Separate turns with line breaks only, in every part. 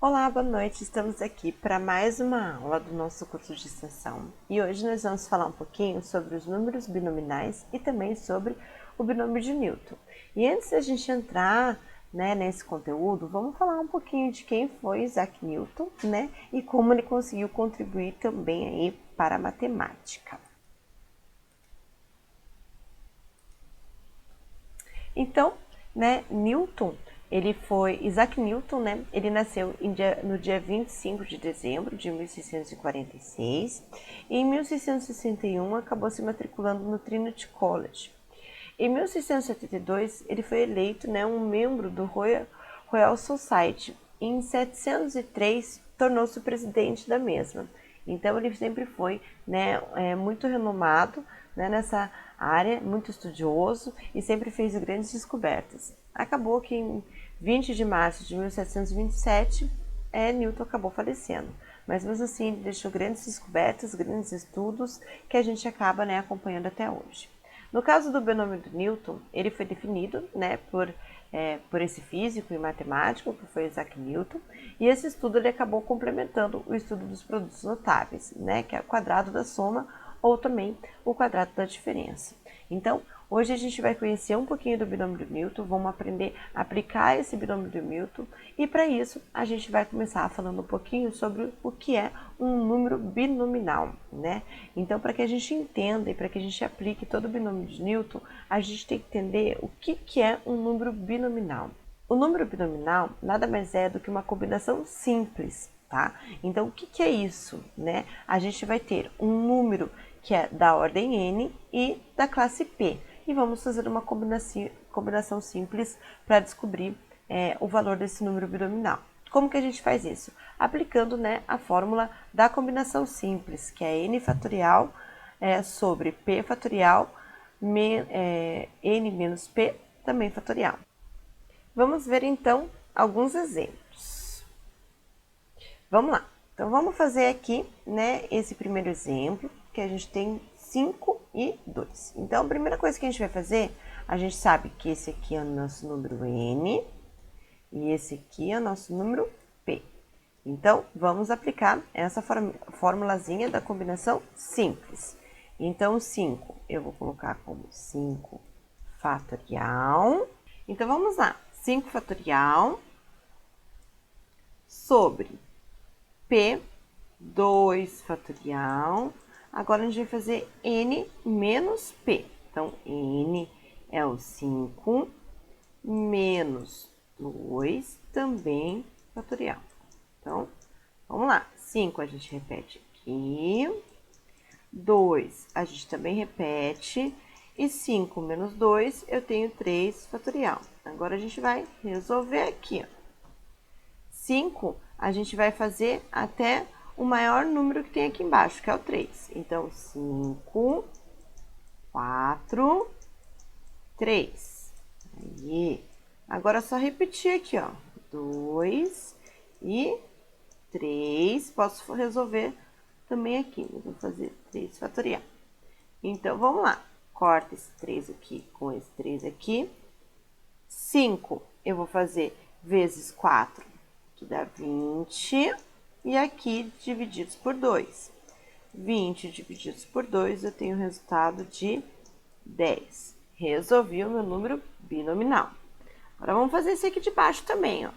Olá, boa noite. Estamos aqui para mais uma aula do nosso curso de extensão. E hoje nós vamos falar um pouquinho sobre os números binominais e também sobre o binômio de Newton. E antes da gente entrar, nesse conteúdo, vamos falar um pouquinho de quem foi Isaac Newton, e como ele conseguiu contribuir também aí para a matemática. Então, Newton, Isaac Newton, ele nasceu no dia 25 de dezembro de 1646 e em 1661 acabou se matriculando no Trinity College. Em 1672, ele foi eleito um membro do Royal Society e em 703 tornou-se o presidente da mesma. Então ele sempre foi muito renomado nessa área, muito estudioso e sempre fez grandes descobertas. Acabou que em 20 de março de 1727, Newton acabou falecendo. Mas mesmo assim ele deixou grandes descobertas, grandes estudos que a gente acaba acompanhando até hoje. No caso do binômio de Newton, ele foi definido por esse físico e matemático, que foi Isaac Newton, e esse estudo ele acabou complementando o estudo dos produtos notáveis, que é o quadrado da soma ou também o quadrado da diferença. Então, hoje a gente vai conhecer um pouquinho do binômio de Newton, vamos aprender a aplicar esse binômio de Newton e para isso a gente vai começar falando um pouquinho sobre o que é um número binominal, Então, para que a gente entenda e para que a gente aplique todo o binômio de Newton, a gente tem que entender o que é um número binominal. O número binominal nada mais é do que uma combinação simples, tá? Então, o que é isso, A gente vai ter um número que é da ordem n e da classe p. E vamos fazer uma combinação simples para descobrir o valor desse número binominal. Como que a gente faz isso? Aplicando a fórmula da combinação simples, que é n fatorial sobre p fatorial n menos p também fatorial. Vamos ver então alguns exemplos. Vamos lá. Então vamos fazer aqui, esse primeiro exemplo, que a gente tem 5 e 2. Então a primeira coisa que a gente vai fazer, a gente sabe que esse aqui é o nosso número n e esse aqui é o nosso número p. Então vamos aplicar essa formulazinha da combinação simples. Então 5 eu vou colocar como 5 fatorial. Então vamos lá. 5 fatorial sobre p, 2 fatorial. Agora a gente vai fazer n menos p. Então, n é o 5 menos 2, também fatorial. Então, vamos lá. 5 a gente repete aqui. 2 a gente também repete. E 5 menos 2 eu tenho 3 fatorial. Agora a gente vai resolver aqui, ó. 5 a gente vai fazer até o maior número que tem aqui embaixo, que é o 3. Então, 5, 4, 3. Aí. Agora é só repetir aqui, ó. 2 e 3. Posso resolver também aqui, mas vou fazer 3 fatorial. Então, vamos lá. Corta esse 3 aqui com esse 3 aqui. 5 eu vou fazer vezes 4, que dá 20. E aqui divididos por 2. 20 divididos por 2, eu tenho o resultado de 10. Resolvi o meu número binominal. Agora vamos fazer esse aqui de baixo também, ó.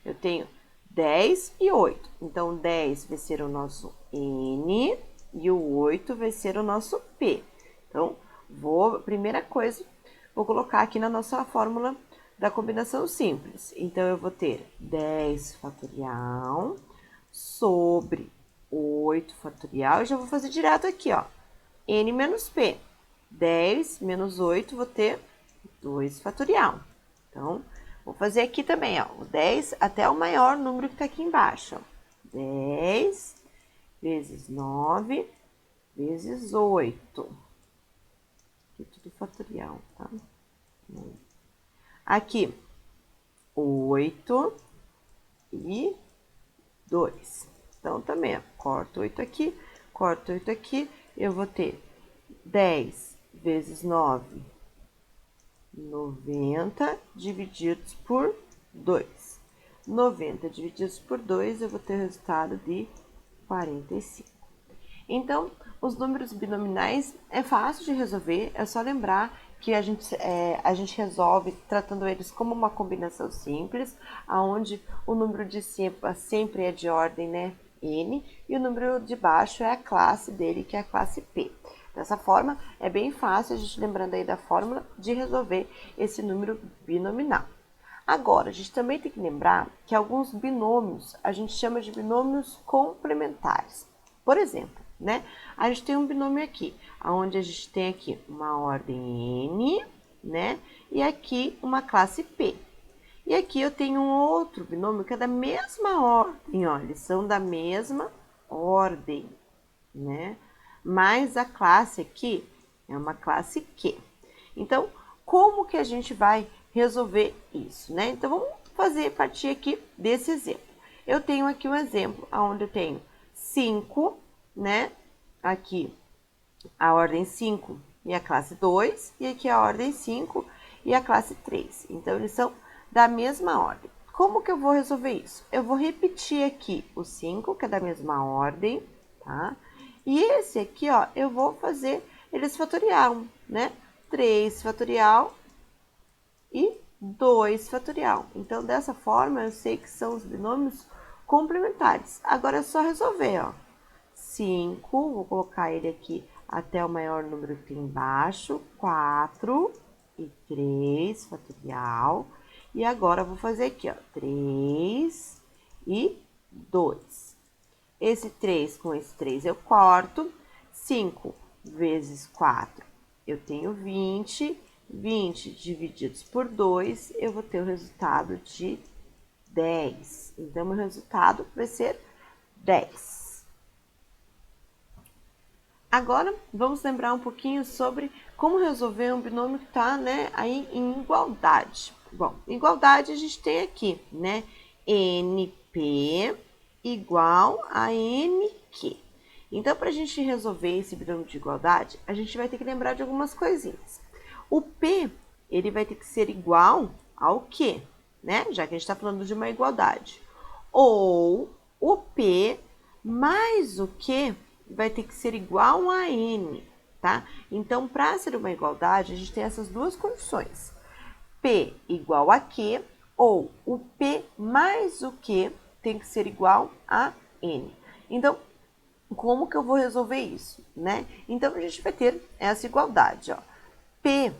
Eu tenho 10 e 8. Então, 10 vai ser o nosso n e o 8 vai ser o nosso p. Então, primeira coisa, vou colocar aqui na nossa fórmula da combinação simples. Então, eu vou ter 10 fatorial sobre 8 fatorial. Eu já vou fazer direto aqui, ó. N menos P. 10 menos 8, vou ter 2 fatorial. Então, vou fazer aqui também, ó. O 10 até o maior número que está aqui embaixo. Ó. 10 vezes 9 vezes 8. Aqui tudo fatorial, tá? Aqui, 8 e 2. Então, também, ó, corto 8 aqui, corto 8 aqui, eu vou ter 10 vezes 9, 90, divididos por 2. 90 divididos por 2, eu vou ter o resultado de 45. Então, os números binominais é fácil de resolver, é só lembrar que a gente resolve tratando eles como uma combinação simples, onde o número de cima sempre é de ordem, né, n, e o número de baixo é a classe dele, que é a classe p. Dessa forma, é bem fácil, a gente lembrando aí da fórmula, de resolver esse número binominal. Agora, a gente também tem que lembrar que alguns binômios a gente chama de binômios complementares. Por exemplo, né? A gente tem um binômio aqui, onde a gente tem aqui uma ordem n, né? E aqui uma classe p. E aqui eu tenho um outro binômio que é da mesma ordem, olha, eles são da mesma ordem, né? Mas a classe aqui é uma classe Q. Então, como que a gente vai resolver isso, né? Então, vamos fazer partir aqui desse exemplo. Eu tenho aqui um exemplo onde eu tenho 5, né? Aqui a ordem 5 e a classe 2, e aqui a ordem 5 e a classe 3. Então, eles são da mesma ordem. Como que eu vou resolver isso? Eu vou repetir aqui o 5, que é da mesma ordem, tá? E esse aqui, ó, eu vou fazer eles fatorial, né? 3 fatorial e 2 fatorial. Então, dessa forma, eu sei que são os binômios complementares. Agora é só resolver, ó. 5, vou colocar ele aqui até o maior número que tem embaixo, 4 e 3 fatorial. E agora eu vou fazer aqui, ó, 3 e 2. Esse 3 com esse 3 eu corto. 5 vezes 4, eu tenho 20. 20 divididos por 2, eu vou ter o resultado de 10. Então, meu resultado vai ser 10. Agora, vamos lembrar um pouquinho sobre como resolver um binômio que está, né, aí em igualdade. Bom, igualdade a gente tem aqui, né, NP igual a NQ. Então, para a gente resolver esse binômio de igualdade, a gente vai ter que lembrar de algumas coisinhas. O P, ele vai ter que ser igual ao Q, né? Já que a gente está falando de uma igualdade. Ou o P mais o Q vai ter que ser igual a N, tá? Então, para ser uma igualdade, a gente tem essas duas condições. P igual a Q ou o P mais o Q tem que ser igual a N. Então, como que eu vou resolver isso, né? Então, a gente vai ter essa igualdade, ó. P,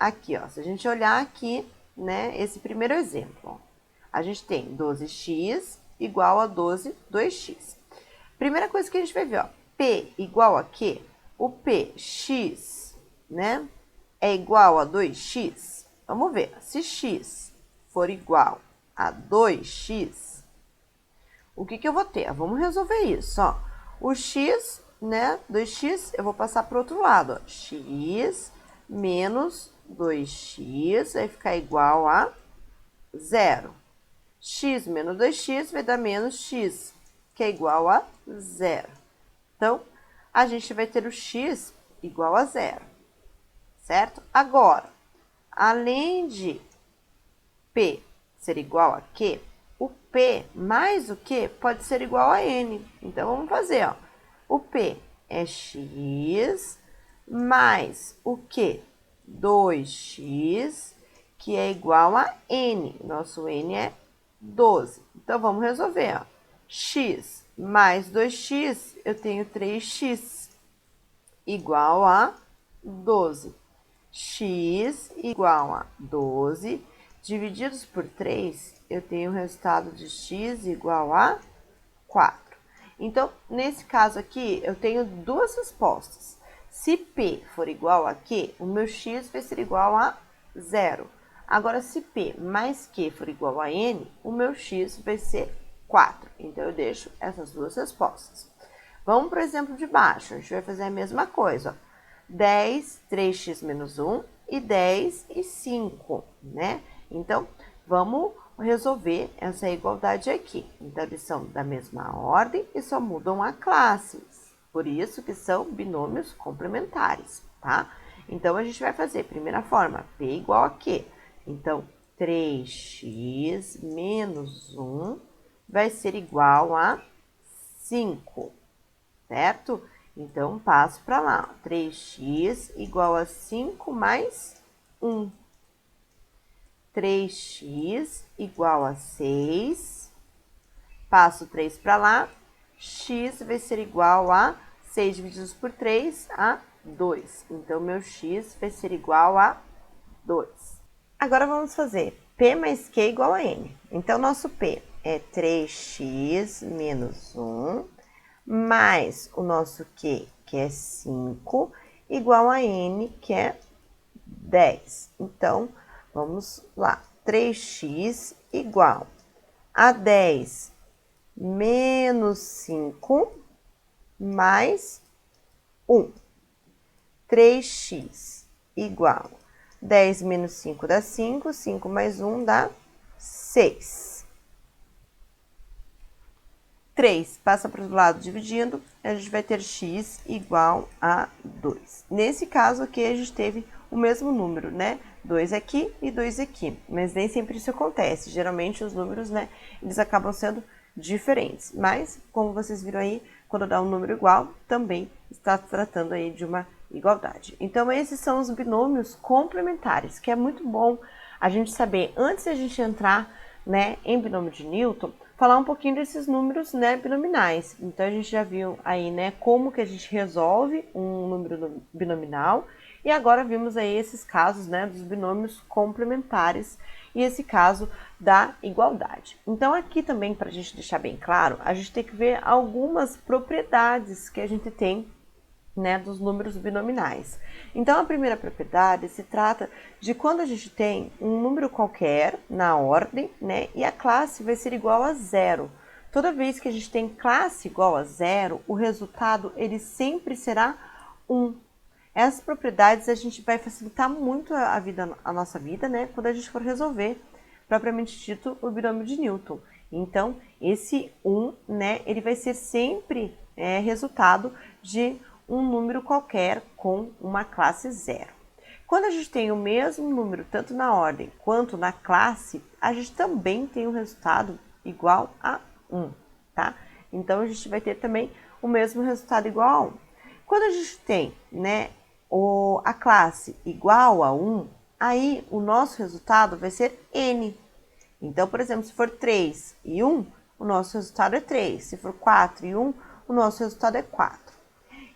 aqui, ó, se a gente olhar aqui, né, esse primeiro exemplo, ó, a gente tem 12x igual a 12, 2x. Primeira coisa que a gente vai ver, ó, P igual a quê? O Px, né, é igual a 2x. Vamos ver, se x for igual a 2x, o que que eu vou ter? Vamos resolver isso, ó. O x, né, 2x, eu vou passar para o outro lado, ó, x menos 2x vai ficar igual a 0. X menos 2x vai dar menos x, que é igual a 0. Então, a gente vai ter o x igual a 0, certo? Agora, além de P ser igual a Q, o P mais o Q pode ser igual a N. Então, vamos fazer, ó. O P é x mais o Q? 2x, que é igual a N. Nosso N é 12. Então, vamos resolver, ó. X mais 2x, eu tenho 3x, igual a 12. X igual a 12, divididos por 3, eu tenho o resultado de x igual a 4. Então, nesse caso aqui, eu tenho duas respostas. Se P for igual a Q, o meu x vai ser igual a 0. Agora, se P mais Q for igual a N, o meu x vai ser 4. Então, eu deixo essas duas respostas. Vamos para o exemplo de baixo. A gente vai fazer a mesma coisa, ó. 10, 3x menos 1 e 10 e 5, né? Então, vamos resolver essa igualdade aqui. Então, eles são da mesma ordem e só mudam a classe. Por isso que são binômios complementares, tá? Então, a gente vai fazer, primeira forma, P igual a Q. Então, 3x menos 1 vai ser igual a 5, certo? Então, passo para lá. 3x igual a 5 mais 1. 3x igual a 6. Passo 3 para lá. X vai ser igual a 6 divididos por 3 a 2. Então, meu x vai ser igual a 2. Agora, vamos fazer P mais Q igual a N. Então, nosso P é 3x menos 1, mais o nosso Q, que é 5, igual a N, que é 10. Então, vamos lá. 3x igual a 10 menos 5 mais 1. 3x igual 10 menos 5 dá 5, 5 mais 1 dá 6. 3 passa para o lado dividindo, a gente vai ter x igual a 2. Nesse caso aqui, a gente teve o mesmo número, né? 2 aqui e 2 aqui, mas nem sempre isso acontece. Geralmente, os números, né, eles acabam sendo diferentes. Mas, como vocês viram aí, quando dá um número igual, também está tratando aí de uma igualdade. Então, esses são os binômios complementares, que é muito bom a gente saber, antes de a gente entrar, né, em binômio de Newton, falar um pouquinho desses números, né, binominais. Então, a gente já viu aí, né, como que a gente resolve um número binominal, e agora vimos aí esses casos, né, dos binômios complementares e esse caso da igualdade. Então, aqui também, para a gente deixar bem claro, a gente tem que ver algumas propriedades que a gente tem, né, dos números binominais. Então, a primeira propriedade se trata de quando a gente tem um número qualquer na ordem, né, e a classe vai ser igual a zero. Toda vez que a gente tem classe igual a zero, o resultado ele sempre será 1. Essas propriedades a gente vai facilitar muito a nossa vida, né, quando a gente for resolver, propriamente dito, o binômio de Newton. Então, esse 1, né, ele vai ser sempre resultado de um número qualquer com uma classe zero. Quando a gente tem o mesmo número, tanto na ordem quanto na classe, a gente também tem um resultado igual a 1, tá? Então, a gente vai ter também o mesmo resultado igual a 1. Quando a gente tem, né, a classe igual a 1, aí o nosso resultado vai ser n. Então, por exemplo, se for 3 e 1, o nosso resultado é 3. Se for 4 e 1, o nosso resultado é 4.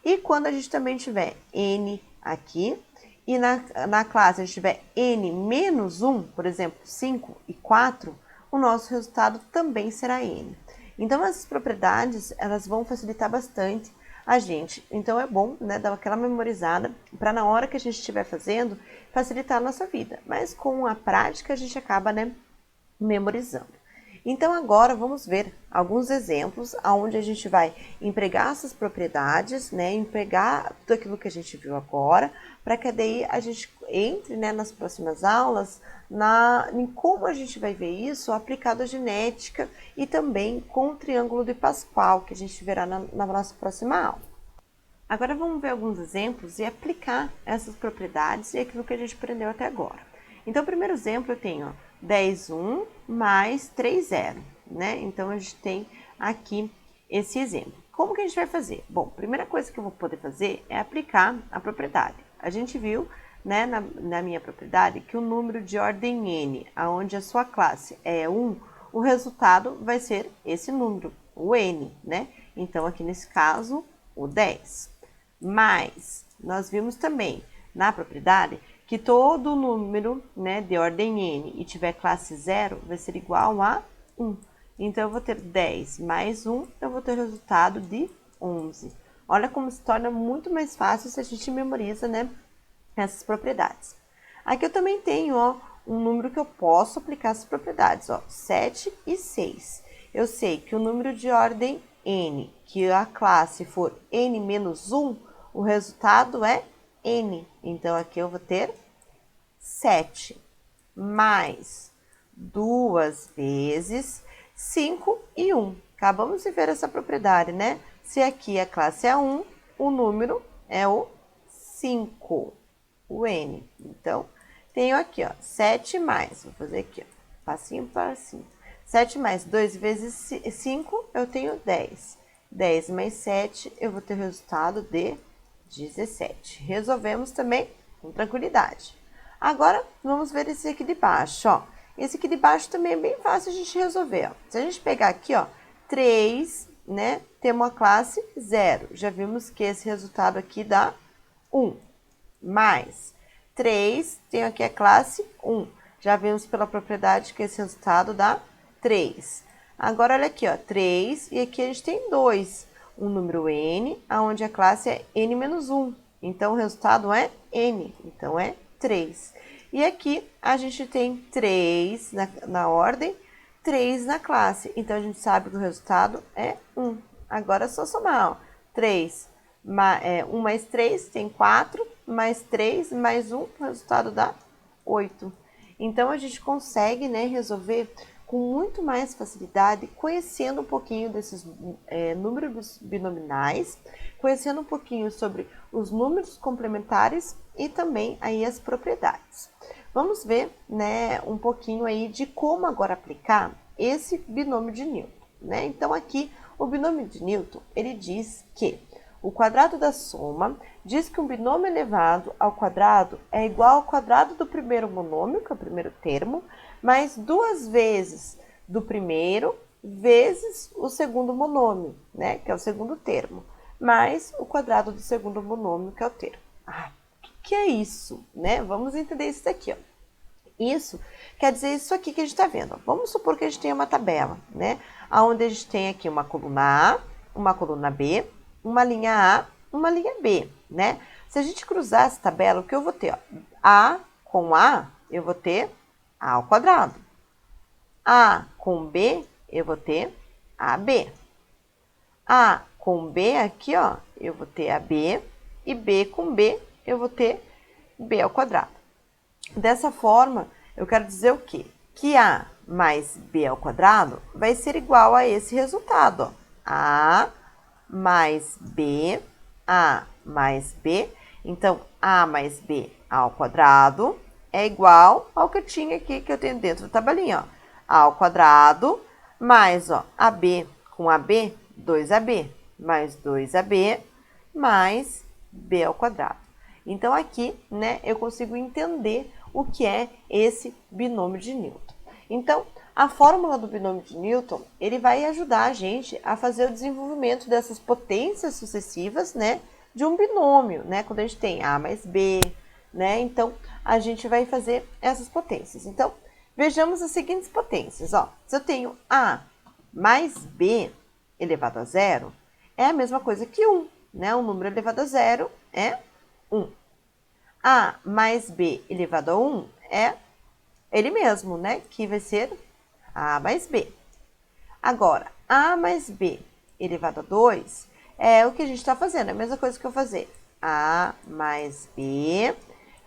E quando a gente também tiver n aqui, e na classe a gente tiver n menos 1, por exemplo, 5 e 4, o nosso resultado também será n. Então, essas propriedades, elas vão facilitar bastante a gente. Então, é bom, né, dar aquela memorizada para na hora que a gente estiver fazendo, facilitar a nossa vida. Mas com a prática, a gente acaba, né, memorizando. Então, agora vamos ver alguns exemplos onde a gente vai empregar essas propriedades, né, empregar tudo aquilo que a gente viu agora, para que daí a gente entre, né, nas próximas aulas em como a gente vai ver isso aplicado à genética e também com o triângulo de Pascal, que a gente verá na nossa próxima aula. Agora vamos ver alguns exemplos e aplicar essas propriedades e aquilo que a gente aprendeu até agora. Então, o primeiro exemplo eu tenho 10, 1 mais 3, 0, né? Então, a gente tem aqui esse exemplo. Como que a gente vai fazer? Bom, a primeira coisa que eu vou poder fazer é aplicar a propriedade. A gente viu, né, na minha propriedade que o número de ordem n, onde a sua classe é 1, o resultado vai ser esse número, o n, né? Então, aqui nesse caso, o 10. Mas, nós vimos também na propriedade que todo número, né, de ordem n e tiver classe 0 vai ser igual a 1. Então, eu vou ter 10 mais 1, eu vou ter o resultado de 11. Olha como se torna muito mais fácil se a gente memoriza, né, essas propriedades. Aqui eu também tenho, ó, um número que eu posso aplicar essas propriedades, ó, 7 e 6. Eu sei que o número de ordem n, que a classe for n menos 1, o resultado é n. Então, aqui eu vou ter 7 mais 2 vezes 5 e 1. Acabamos de ver essa propriedade, né? Se aqui a classe é 1, o número é o 5, o n. Então, tenho aqui, ó, 7 mais, vou fazer aqui, ó, passinho por passinho. 7 mais 2 vezes 5, eu tenho 10. 10 mais 7, eu vou ter o resultado de 17. Resolvemos também com tranquilidade. Agora, vamos ver esse aqui de baixo, ó. Esse aqui de baixo também é bem fácil a gente resolver, ó. Se a gente pegar aqui, ó, 3, né, temos a classe 0. Já vimos que esse resultado aqui dá 1. Mais 3, tenho aqui a classe 1. Já vimos pela propriedade que esse resultado dá 3. Agora, olha aqui, ó, 3, e aqui a gente tem 2. Um número n, onde a classe é n menos 1. Então, o resultado é n, então é 3. E aqui a gente tem 3 na ordem, 3 na classe. Então, a gente sabe que o resultado é 1. Agora é só somar, ó. 3, 1 mais 3 tem 4, mais 3 mais 1, o resultado dá 8. Então, a gente consegue, né, resolver com muito mais facilidade, conhecendo um pouquinho desses números binominais, conhecendo um pouquinho sobre os números complementares e também aí as propriedades. Vamos ver, né, um pouquinho aí de como agora aplicar esse binômio de Newton, né? Então, aqui, o binômio de Newton, ele diz que o quadrado da soma diz que um binômio elevado ao quadrado é igual ao quadrado do primeiro monômio, que é o primeiro termo, mais 2 vezes do primeiro vezes o segundo monômio, né, que é o segundo termo, mais o quadrado do segundo monômio, que é o termo. Ah, o que é isso, né? Vamos entender isso daqui, ó. Isso quer dizer isso aqui que a gente está vendo. Ó. Vamos supor que a gente tenha uma tabela, né, onde a gente tem aqui uma coluna A, uma coluna B, uma linha A, uma linha B, né? Se a gente cruzar essa tabela, o que eu vou ter? Ó? A com A, eu vou ter A ao quadrado. A com B, eu vou ter AB. A com B aqui, ó, eu vou ter AB. E B com B, eu vou ter B ao quadrado. Dessa forma, eu quero dizer o quê? Que A mais B ao quadrado vai ser igual a esse resultado, ó. A mais B, A mais B. Então, A mais B ao quadrado é igual ao que eu tinha aqui, que eu tenho dentro da tabelinha, ó. A ao quadrado mais, ó, AB com AB, 2AB, mais 2AB, mais B ao quadrado. Então, aqui, né, eu consigo entender o que é esse binômio de Newton. Então, a fórmula do binômio de Newton, ele vai ajudar a gente a fazer o desenvolvimento dessas potências sucessivas, né, de um binômio, né, quando a gente tem A mais B, né, então a gente vai fazer essas potências. Então, vejamos as seguintes potências, ó. Se eu tenho A mais B elevado a zero, é a mesma coisa que 1, né, um número elevado a zero é 1. A mais B elevado a 1 é ele mesmo, né, que vai ser A mais B. Agora, A mais B elevado a 2 é o que a gente está fazendo, é a mesma coisa que eu fazer. A mais B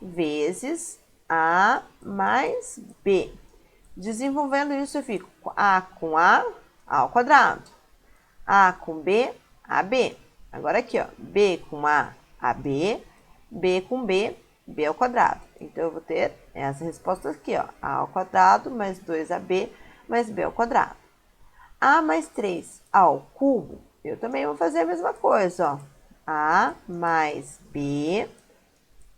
vezes A mais B. Desenvolvendo isso, eu fico A com A ao quadrado. A com B, AB. Agora aqui, ó, B com A, AB. B com B, B ao quadrado. Então, eu vou ter essa resposta aqui, ó. A ao quadrado mais 2AB mais B ao quadrado. A mais 3 ao cubo, eu também vou fazer a mesma coisa, ó. A mais B,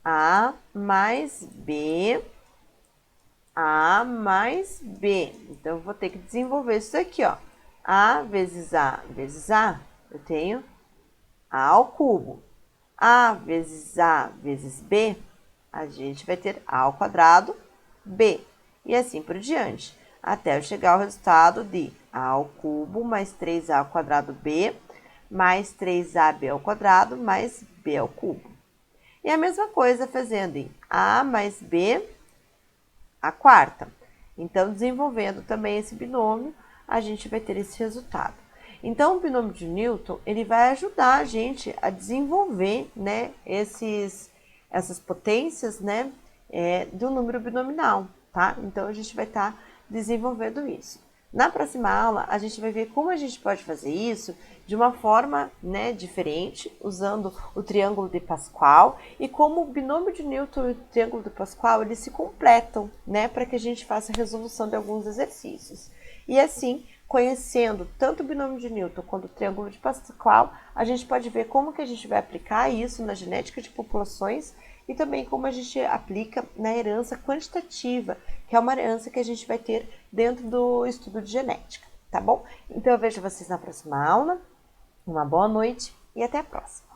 A mais B, A mais B. Então, eu vou ter que desenvolver isso aqui, ó. A vezes A, eu tenho A ao cubo. A vezes B, a gente vai ter A ao quadrado, B. E assim por diante, até eu chegar ao resultado de A ao cubo mais 3A ao quadrado B, mais 3AB ao quadrado, mais B ao cubo. E a mesma coisa fazendo em A mais B à quarta. Então, desenvolvendo também esse binômio, a gente vai ter esse resultado. Então, o binômio de Newton, ele vai ajudar a gente a desenvolver, né, essas potências, né, do número binominal, tá? Então, a gente vai estar desenvolvendo isso. Na próxima aula, a gente vai ver como a gente pode fazer isso de uma forma, né, diferente, usando o triângulo de Pascal e como o binômio de Newton e o triângulo de Pascal, eles se completam, né, para que a gente faça a resolução de alguns exercícios. E assim, conhecendo tanto o binômio de Newton quanto o triângulo de Pascal, a gente pode ver como que a gente vai aplicar isso na genética de populações e também como a gente aplica na herança quantitativa, que é uma herança que a gente vai ter dentro do estudo de genética, tá bom? Então eu vejo vocês na próxima aula, uma boa noite e até a próxima!